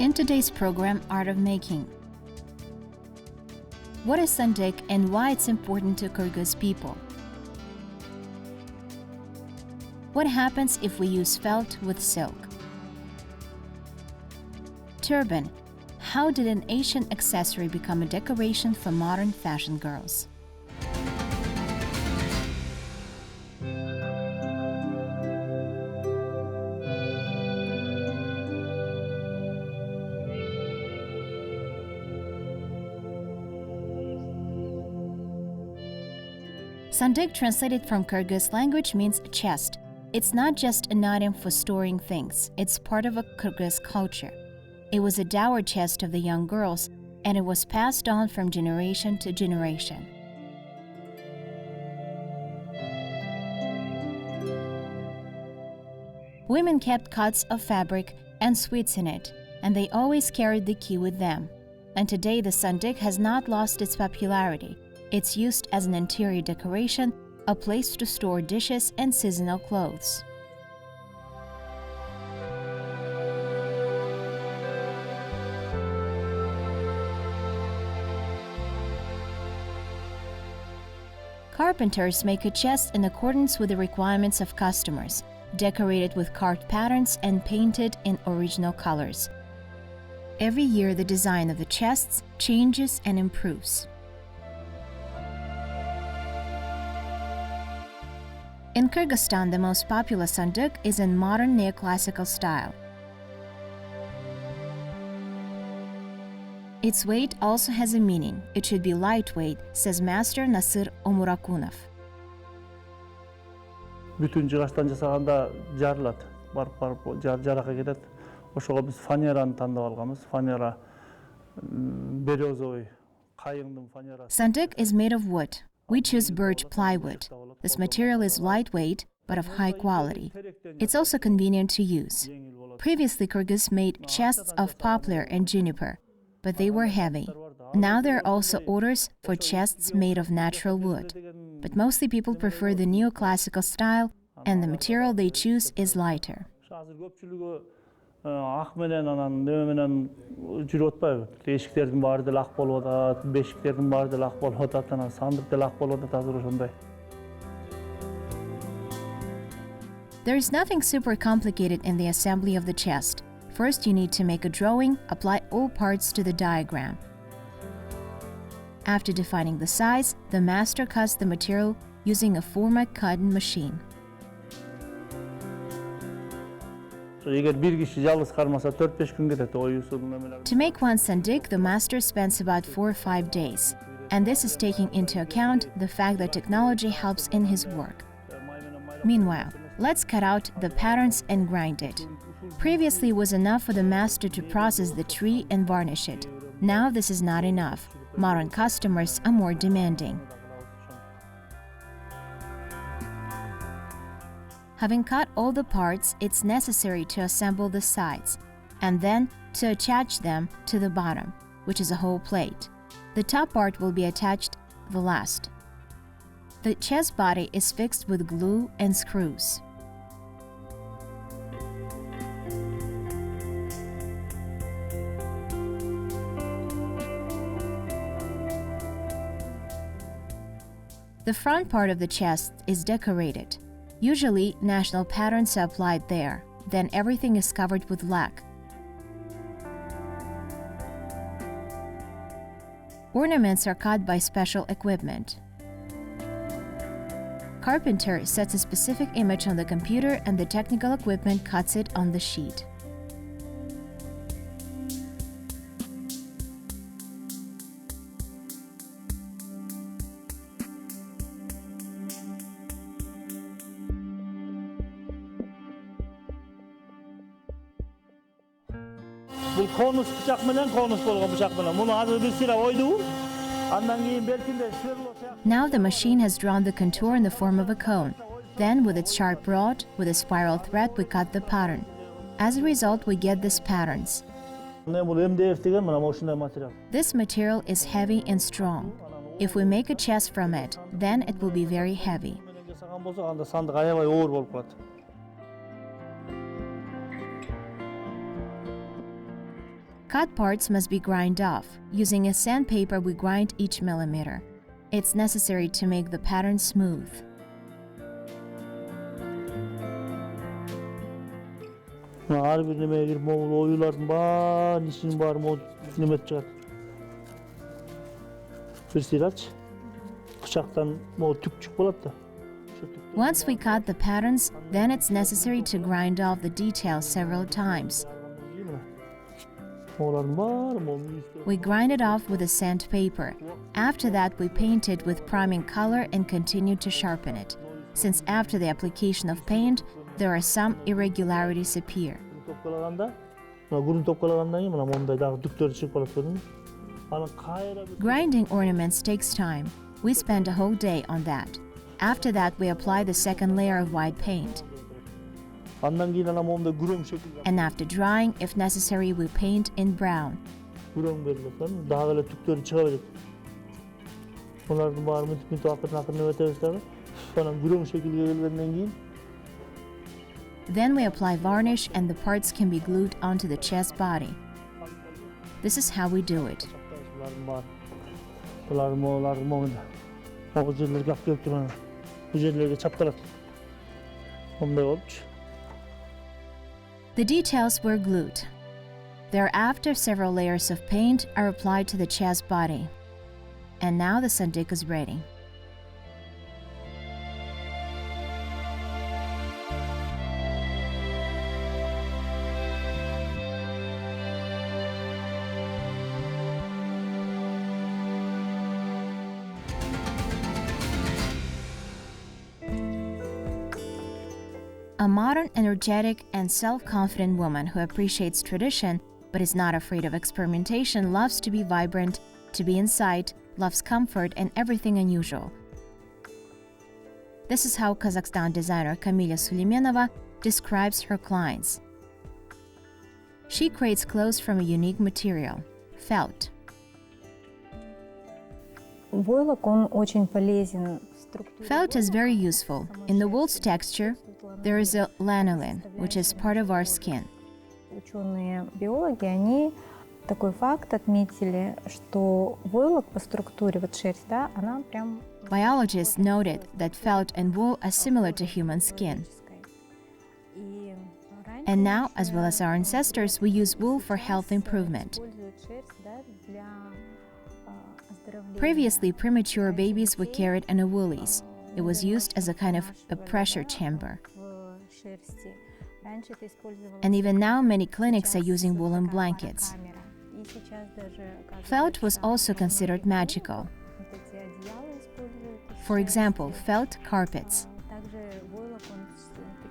In today's program, Art of Making. What is Sandyk and why it's important to Kyrgyz people? What happens if we use felt with silk? Turban. How did an ancient accessory become a decoration for modern fashion girls? Sandyk, translated from Kyrgyz language, means chest. It's not just an item for storing things, it's part of a Kyrgyz culture. It was a dower chest of the young girls, and it was passed on from generation to generation. Women kept cuts of fabric and sweets in it, and they always carried the key with them. And today the Sandyk has not lost its popularity. It's used as an interior decoration, a place to store dishes and seasonal clothes. Carpenters make a chest in accordance with the requirements of customers, decorated with carved patterns and painted in original colors. Every year the design of the chests changes and improves. In Kyrgyzstan, the most popular Sandyk is in modern neoclassical style. Its weight also has a meaning. It should be lightweight, says Master Nasir Omurakunov. Bütün жыгачтан жасаганда жарылат. Барып жаракка кетет. Ошого биз фанераны тандап алганбыз. Фанера березовый, кайыңдын фанерасы. Sandyk is made of wood. We choose birch plywood. This material is lightweight, but of high quality. It's also convenient to use. Previously, Kyrgyz made chests of poplar and juniper, but they were heavy. Now there are also orders for chests made of natural wood. But mostly people prefer the neoclassical style, and the material they choose is lighter. Ак менен анан неме менен жүрүп атпайбы. Эшиктердин баары деле ак болуп атат, бешиктердин баары деле ак болуп атат, анан сандык деле ак болуп атат, азыр ошондой. There is nothing super complicated in the assembly of the chest. First, you need to make a drawing, apply all parts to the diagram. After defining the size, the master cuts the material using a format cutting machine. To make one Sandyk, the master spends about 4 or 5 days. And this is taking into account the fact that technology helps in his work. Meanwhile, let's cut out the patterns and grind it. Previously, it was enough for the master to process the tree and varnish it. Now this is not enough. Modern customers are more demanding. Having cut all the parts, it's necessary to assemble the sides, and then to attach them to the bottom, which is a whole plate. The top part will be attached the last. The chest body is fixed with glue and screws. The front part of the chest is decorated. Usually, national patterns are applied there, then everything is covered with lac. Ornaments are cut by special equipment. Carpenter sets a specific image on the computer and the technical equipment cuts it on the sheet. Бул конус бычак менен конус болгон бычак менен. Муну азыр бир сыйра ойду. Андан кийин белкинде сверло. Now the machine has drawn the contour in the form of a cone. Then with its sharp rod, with a spiral thread, we cut the pattern. As a result, we get these patterns. This material is heavy and strong. If we make a chest from it, then it will be very heavy. Cut parts must be ground off. Using a sandpaper, we grind each millimeter. It's necessary to make the pattern smooth. Her bir nemeye girip moğul oyuların var, işin var moğul nimet çıkar. Bir siraç, bıçaktan moğul tükçük buladı da. Once we cut the patterns, then it's necessary to grind off the details several times. We grind it off with a sandpaper. After that, we paint it with priming color and continue to sharpen it. Since after the application of paint, there are some irregularities appear. Grinding ornaments takes time. We spend a whole day on that. After that, we apply the second layer of white paint. And after drying, if necessary, we paint in brown. Then we apply varnish and the parts can be glued onto the chest body. This is how we do it. The details were glued. Thereafter, several layers of paint are applied to the chest body. And now the Sandyk is ready. A modern, energetic, and self-confident woman who appreciates tradition but is not afraid of experimentation loves to be vibrant, to be in sight, loves comfort and everything unusual. This is how Kazakhstan designer Kamila Suleimanova describes her clients. She creates clothes from a unique material, felt. Felt is very useful. In the wool's texture, there is a lanolin, which is part of our skin. Ученые-биологи, они такой факт отметили, что войлок по структуре, вот шерсть, да, она прям... Biologists noted that felt and wool are similar to human skin. And now, as well as our ancestors, we use wool for health improvement. Previously, premature babies were carried in a woolies. It was used as a kind of a pressure chamber. And even now, many clinics are using woolen blankets. Felt was also considered magical. For example, felt carpets.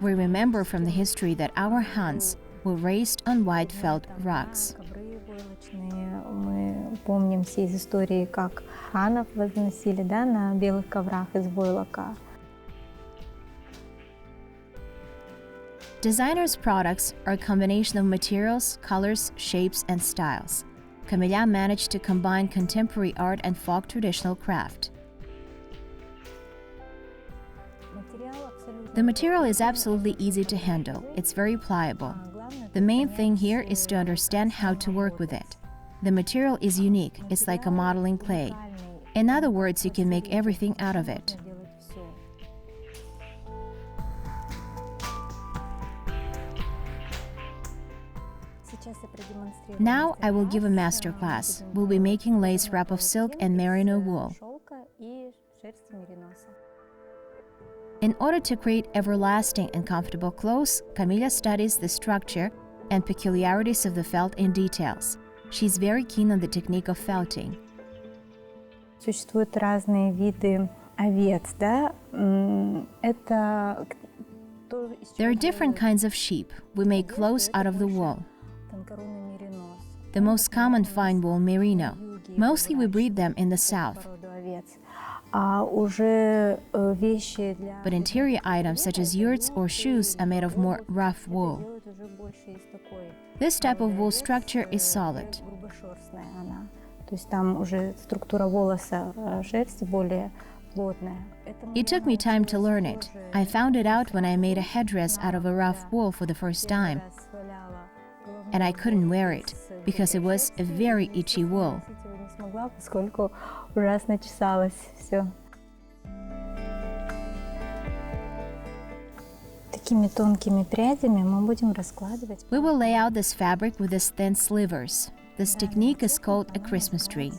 We remember from the history that our Huns were raised on white felt rugs. Мы помним все из истории, как ханов возносили, да, на белых коврах из войлока. Designers' products are a combination of materials, colors, shapes, and styles. Kamila managed to combine contemporary art and folk traditional craft. The material is absolutely easy to handle. It's very pliable. The main thing here is to understand how to work with it. The material is unique. It's like a modeling clay. In other words, you can make everything out of it. Now I will give a master class. We'll be making lace wrap of silk and merino wool. In order to create everlasting and comfortable clothes, Kamila studies the structure and peculiarities of the felt in details. She's very keen on the technique of felting. Существуют разные виды овец, да? Это... There are different kinds of sheep. We make clothes out of the wool. The most common fine wool, merino. Mostly we breed them in the south. But interior items such as yurts or shoes are made of more rough wool. This type of wool structure is solid. It took me time to learn it. I found it out when I made a headdress out of a rough wool for the first time. And I couldn't wear it. because it was a very itchy wool. Носить его не смогла, поскольку ужасно чесалось все. Такими тонкими прядями мы будем раскладывать. We will lay out this fabric with its thin slivers. This technique is called a Christmas tree.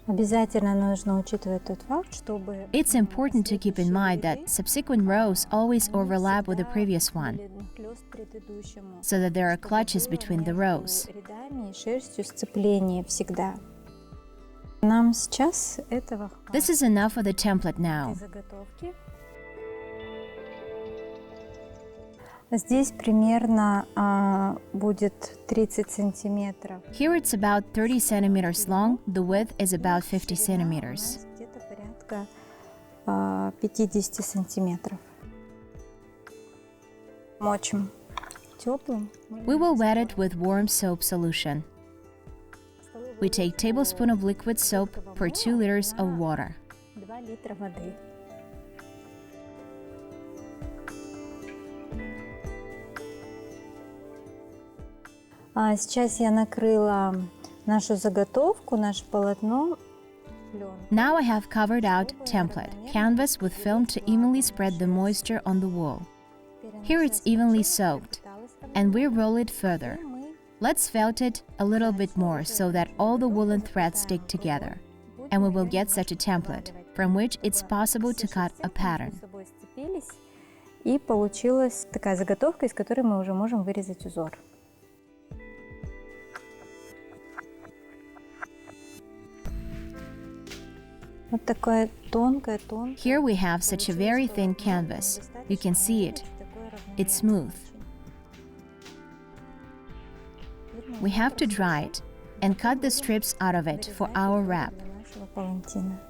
Обязательно нужно учитывать тот факт, чтобы It's important to keep in mind that subsequent rows always overlap with the previous one, хлёст предыдущему. so that there are clutches between the rows. Рядами и шерстью сцепление всегда. Нам сейчас этого хватит. This is enough for the template now. Заготовки. Здесь примерно будет 30 сантиметров. Here it's about 30 centimeters long, the width is about 50 centimeters. Где-то порядка 50 сантиметров. Мочим теплым. We will wet it with warm soap solution. We take tablespoon of liquid soap per 2 liters of water. 2 литра воды. Сейчас я накрыла нашу заготовку, наше полотно пленкой. Now I have covered out template, canvas with film to evenly spread the moisture on the wool. Here it's evenly soaked, and we roll it further. Let's felt it a little bit more so that all the woolen threads stick together. And we will get such a template, from which it's possible to cut a pattern. И получилась такая заготовка, из которой мы уже можем вырезать узор. Вот такая тонкая. Here we have such a very thin canvas. You can see it. It's smooth. We have to dry it and cut the strips out of it for our wrap. Нашего палантина.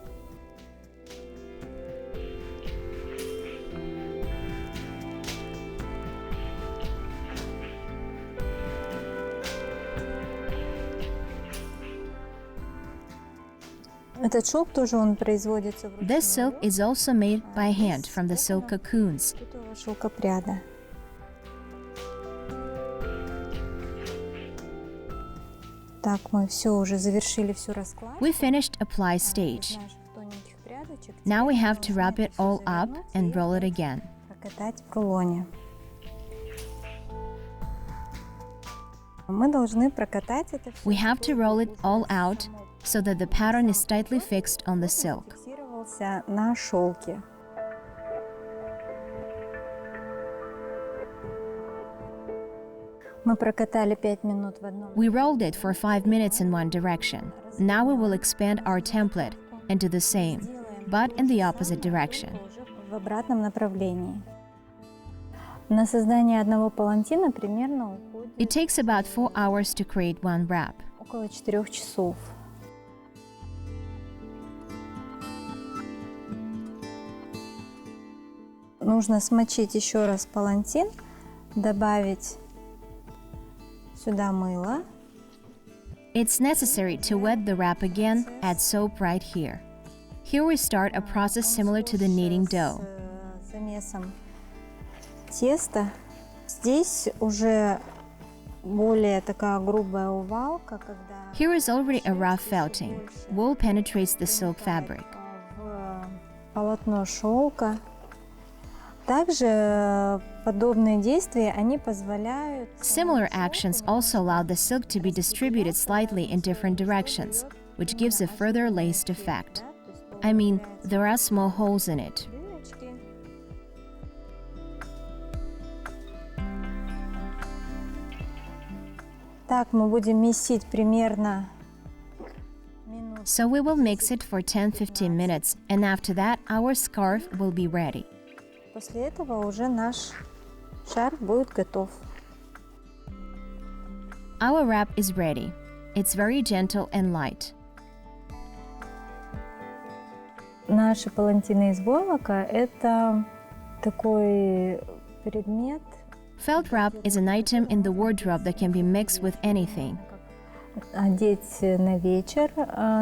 Этот шелк тоже он производится вручную. This silk is also made by hand from the silk cocoons. Тут шелкопряда. Так, мы все уже завершили всю раскладку. We finished apply stage. Наших тоненьких прядочек. Now we have to wrap it all up and roll it again. Прокатать в рулоне. Мы должны прокатать это всё. We have to roll it all out so that the pattern is tightly fixed on the silk. Фиксировался на шелке. Мы прокатали 5 минут в одном. We rolled it for 5 minutes in one direction. Now we will expand our template and do the same, but in the opposite direction. Уже в обратном направлении. На создание одного палантина примерно уходит It takes about 4 hours to create one wrap. около 4 часов. Нужно смочить еще раз палантин, добавить сюда мыло. It's necessary to wet the wrap again, add soap right here. Here we start a process similar to the kneading dough. С замесом теста. Здесь уже более такая грубая увалка, когда Here is already a rough felting. Wool penetrates the silk fabric. в полотно шелка. Также подобные действия, они позволяют Similar actions also allow the silk to be distributed slightly in different directions, which gives a further laced effect. I mean, there are small holes in it. дырочки. Так, мы будем месить примерно минут. So we will mix it for 10-15 minutes, and after that our scarf will be ready. После этого уже наш шарф будет готов. Our wrap is ready. It's very gentle and light. Наши палантины из войлока – это такой предмет, Felt wrap is an item in the wardrobe that can be mixed with anything. одеть на вечер,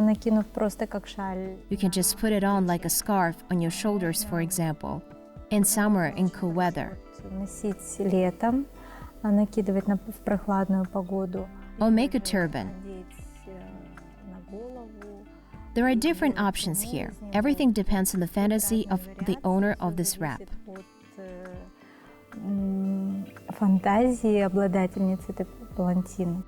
накинув просто как шаль. You can just put it on like a scarf on your shoulders, for example, in summer in cool weather. Носить летом, накидывать в прохладную погоду. Or make a turban. Надеть на голову. There are different options here. Everything depends on the fantasy of the owner of this wrap. Фантазии обладательницы этой палантины.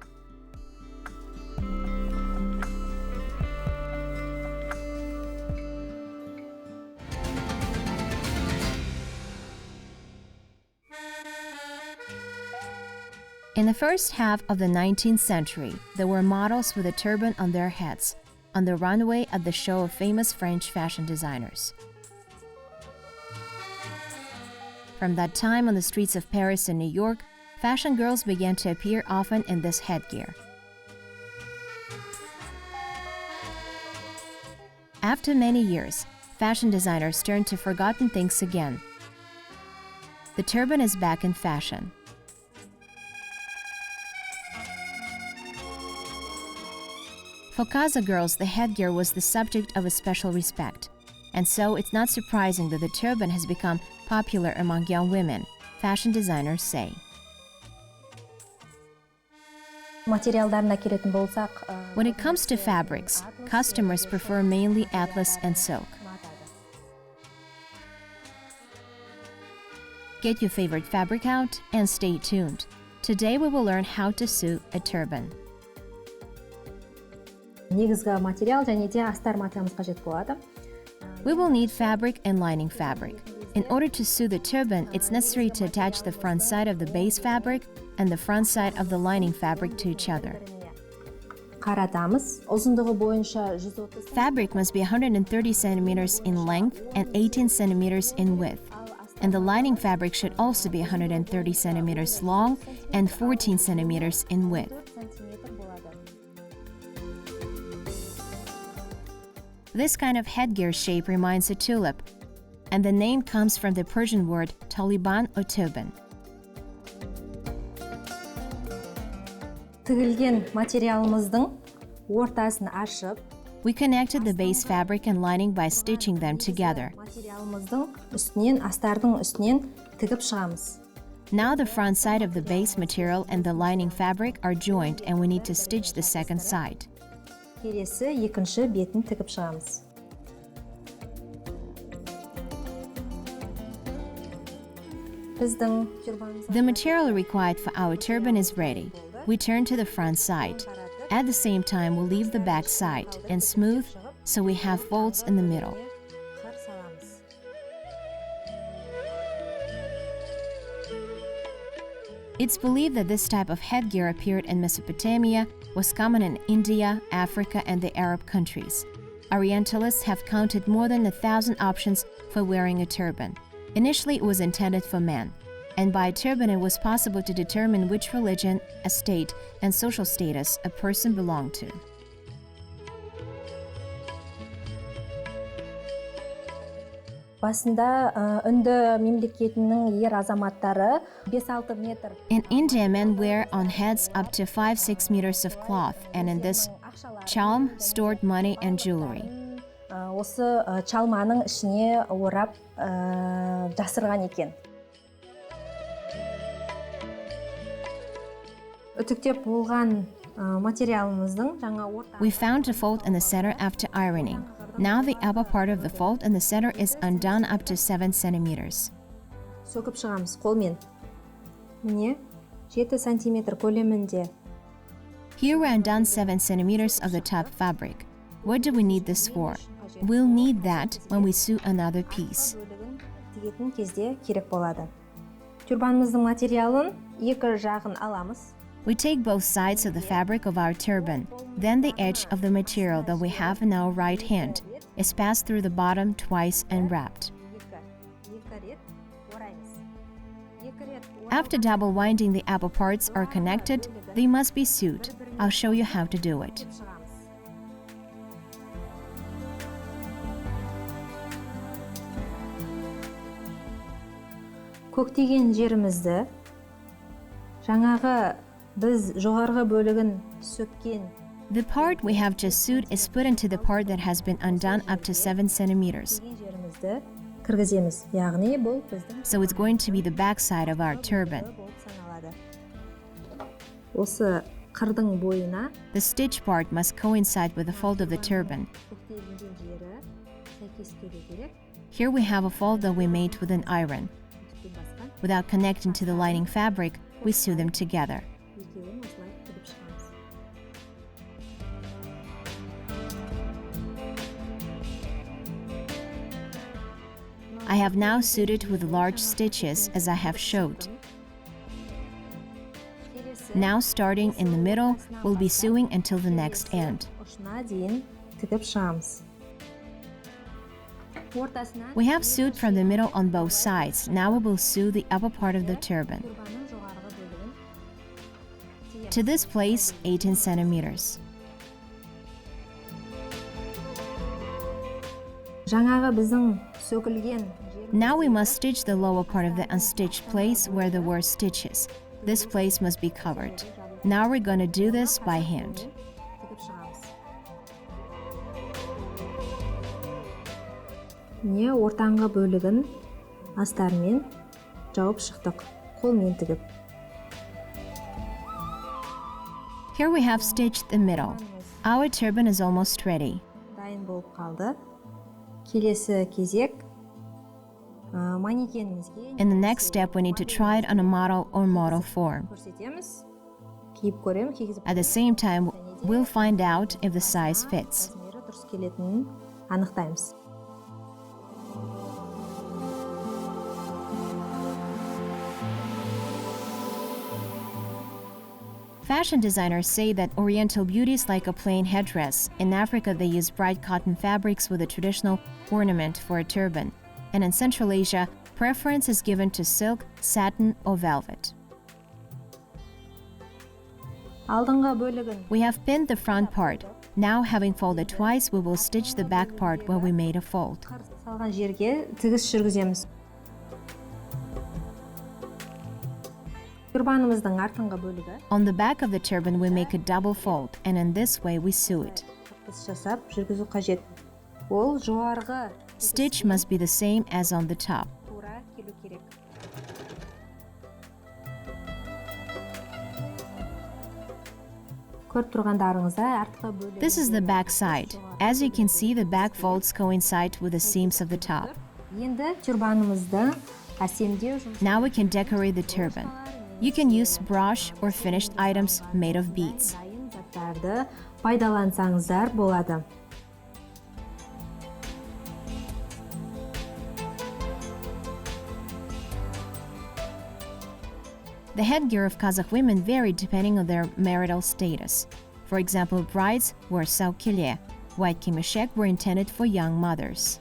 In the first half of the 19th century, there were models with a turban on their heads on the runway at the show of famous French fashion designers. From that time on the streets of Paris and New York, fashion girls began to appear often in this headgear. After many years, fashion designers turned to forgotten things again. The turban is back in fashion. For Kazakh girls, the headgear was the subject of a special respect, and so it's not surprising that the turban has become popular among young women, fashion designers say. Материалдарына келетін болсақ, When it comes to fabrics, customers prefer mainly atlas and silk. Get your favorite fabric out and stay tuned. Today we will learn how to sew a turban. негізгі материал және де астар материалымыз қажет болады. We will need fabric and lining fabric. In order to sew the turban, it's necessary to attach the front side of the base fabric and the front side of the lining fabric to each other. Қаратамыз. Ұзындығы бойынша 130 Fabric must be 130 centimeters in length and 18 centimeters in width. And the lining fabric should also be 130 centimeters long and 14 centimeters in width. сантиметр болады. This kind of headgear shape reminds a tulip, and the name comes from the Persian word Taliban or turban. Тігілген материалымыздың ортасын ашып, We connected the base fabric and lining by stitching them together. материалымыздың үстінен, астардың үстінен тігіп шығамыз. Now the front side of the base material and the lining fabric are joined, and we need to stitch the second side. Келесі екінші бетін тігіп шығамыз. Біздің тюрбанымыз The material required for our turban is ready. We turn to the front side. At the same time, we'll leave the back side and smooth so we have folds in the middle. қыр саламыз. It's believed that this type of headgear appeared in Mesopotamia, was common in India, Africa, and the Arab countries. Orientalists have counted more than 1,000 options for wearing a turban. Initially, it was intended for men, and by turban it was possible to determine which religion, estate, and social status a person belonged to. Басында үнді мемлекетінің ер азаматтары 5-6 метр. In India, men wear on heads up to 5-6 meters of cloth, and in this chalm stored money and jewelry. Осы чалманың ішіне орап жасырған екен. Үтіктеп болған материалымыздың жаңа орта. We found a fold in the center after ironing. Now the upper part of the fold in the center is undone up to 7 centimeters. Сөкіп шығамыз қолмен. Міне 7 сантиметр көлемінде. Here we undone 7 centimeters of the top fabric. What do we need this for? We'll need that when we sew another piece. Бөлігін тігетін кезде керек болады. Тюрбанымыздың материалын екі жағын аламыз. We take both sides of the fabric of our turban. Then the edge of the material that we have in our right hand is passed through the bottom twice and wrapped. After double winding, the upper parts are connected. They must be sewed. I'll show you how to do it. Көктеген жерімізді жаңағы біз жоғарғы бөлігін сөккен The part we have just sewed is put into the part that has been undone up to 7 centimeters. жерімізді кіргіземіз. Яғни бұл біздің So it's going to be the backside of our turban. болып саналады. Осы қырдың бойына The stitch part must coincide with the fold of the turban. бүктелінген жері сәйкес келу керек. Here we have a fold that we made with an iron. Үтікпен басқан Without connecting to the lining fabric, we sew them together. екеуін осылай тігіп шығамыз. I have now sewed it with large stitches as I have showed. Now starting in the middle, we'll be sewing until the next end. Ұшына дейін тігіп шығамыз. Ортасынан We have sewed from the middle on both sides. Now we will sew the upper part of the turban. turbanın жоғарғы бөлігін тиеміз. To this place, 18 centimeters. Жаңағы біздің сөгілген Now we must stitch the lower part of the unstitched place where there were stitches. This place must be covered. Now we're going to do this by hand. тігіп шығамыз. Міне ортаңғы бөлігін астармен жауып шықтық. Қолмен тігіп. Here we have stitched the middle. Our turban is almost ready. Дайын болып қалды. Келесі кезек манекенімізге In the next step, we need to try it on a model or model form. көрсетеміз. Киіп көрем, кигізіп At the same time, we'll find out if the size fits. размері дұрыс келетінін анықтаймыз. Fashion designers say that Oriental beauty is like a plain headdress. In Africa, they use bright cotton fabrics with a traditional ornament for a turban. And in Central Asia, preference is given to silk, satin, or velvet. Алдыңғы бөлігін We have pinned the front part. Now, having folded twice, we will stitch the back part where we made a fold. қыр салған жерге тігіс жүргіземіз. Turbanымыздың артыңғы бөлігі On the back of the turban, we make a double fold, and in this way, we sew it. тігіс жасап жүргізу қажет. Ол жоғарғы Stitch must be the same as on the top. тура келу керек. Көріп тұрғандарыңызда артқы бөлігі This is the back side. As you can see, the back folds coincide with the seams of the top. Енді turbanымызды әсемдеу жұмыс Now we can decorate the turban. You can use brush or finished items made of beads. дайын заттарды пайдалансаңыздар болады. The headgear of Kazakh women varied depending on their marital status. For example, brides wore saukilye. White kimishek were intended for young mothers.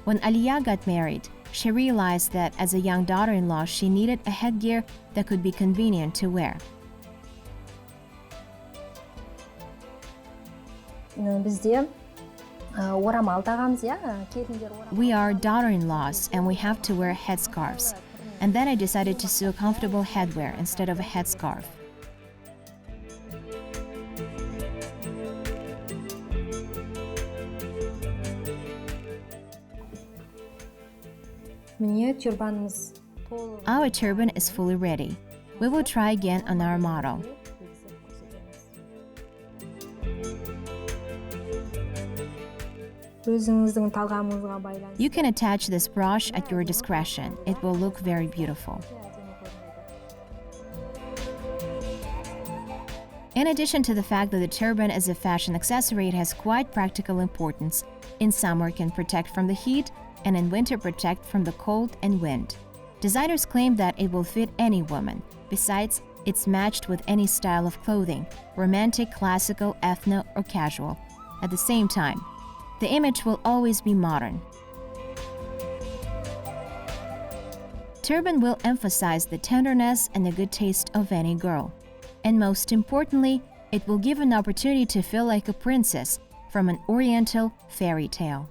When Aliyah got married, she realized that as a young daughter-in-law, she needed a headgear that could be convenient to wear. Бізде орамал тағамыз, иә, келіндер орамал. We are daughter-in-laws and we have to wear headscarves. And then I decided to sew a comfortable headwear instead of a headscarf. Міне turbanымыз толық Our turban is fully ready. We will try again on our model. өзіңіздің талғамыңызға байланысты You can attach this brush at your discretion. It will look very beautiful. In addition to the fact that the turban is a fashion accessory, it has quite practical importance. In summer, it can protect from the heat, and in winter, protect from the cold and wind. Designers claim that it will fit any woman. Besides, it's matched with any style of clothing, romantic, classical, ethno, or casual. At the same time, the image will always be modern. Turban will emphasize the tenderness and the good taste of any girl. And most importantly, it will give an opportunity to feel like a princess from an Oriental fairy tale.